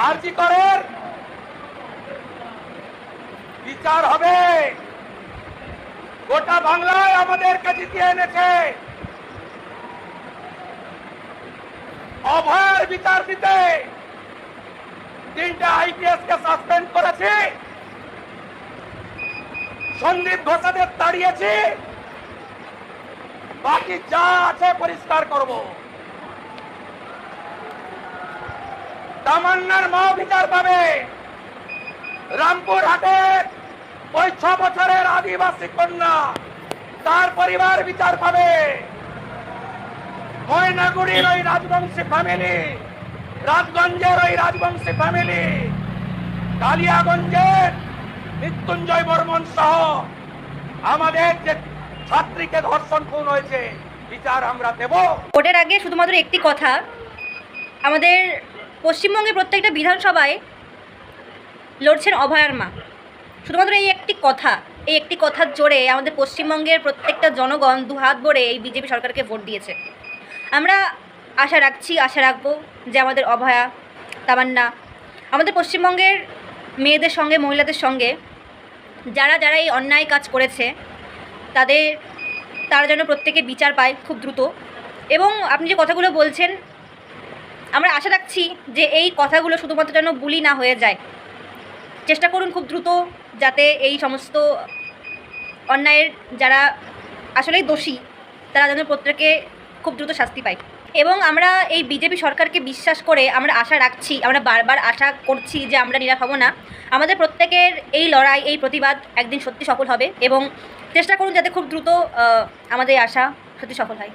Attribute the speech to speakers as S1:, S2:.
S1: আরজি করের বিচার হবে। গোটা বাংলায় আমাদেরকে জিতিয়ে এনেছে। অভয়ের বিচার দিতে 3টে আইপিএস কে সাসপেন্ড করেছি, সন্দীপ ঘোষাদের তাড়িয়েছি, বাকি যা আছে পরিষ্কার করব। তামান্নার মা বিচার পাবে। রামপুর হাটের ওই 6 বছরের আদিবাসী কন্যা, তার পরিবার বিচার পাবে। ময়নাগুড়ির ওই রাজবংশী ফ্যামিলি, রাজগঞ্জের ওই রাজবংশী ফ্যামিলি, কালিয়াগঞ্জের মৃত্যুঞ্জয় বর্মন সহ আমাদের যে ছাত্রীকে ধর্ষণ খুন হয়েছে, বিচার আমরা দেব।
S2: ভোটের আগে শুধুমাত্র একটি কথা, আমাদের পশ্চিমবঙ্গের প্রত্যেকটা বিধানসভায় লড়ছেন অভয়ার মা। শুধুমাত্র এই একটি কথার জোরে আমাদের পশ্চিমবঙ্গের প্রত্যেকটা জনগণ দুহাত ভরে এই বিজেপি সরকারকে ভোট দিয়েছে। আমরা আশা রাখবো যে আমাদের অভয়া, তামান্না, আমাদের পশ্চিমবঙ্গের মেয়েদের সঙ্গে, মহিলাদের সঙ্গে যারা এই অন্যায় কাজ করেছে তারা যেন প্রত্যেকে বিচার পায় খুব দ্রুত। এবং আপনি যে কথাগুলো বলছেন, আমরা আশা রাখছি যে এই কথাগুলো শুধুমাত্র যেন বুলি না হয়ে যায়। চেষ্টা করুন খুব দ্রুত যাতে এই সমস্ত অন্যায়ের যারা আসলেই দোষী তারা যেন প্রত্যেকে খুব দ্রুত শাস্তি পায়। এবং আমরা এই বিজেপি সরকারকে বিশ্বাস করে আমরা আশা রাখছি, আমরা বারবার আশা করছি যে আমরা নিরাশ হব না। আমাদের প্রত্যেকের এই লড়াই, এই প্রতিবাদ একদিন সত্যি সফল হবে এবং চেষ্টা করুন যাতে খুব দ্রুত আমাদের আশা সত্যি সফল হয়।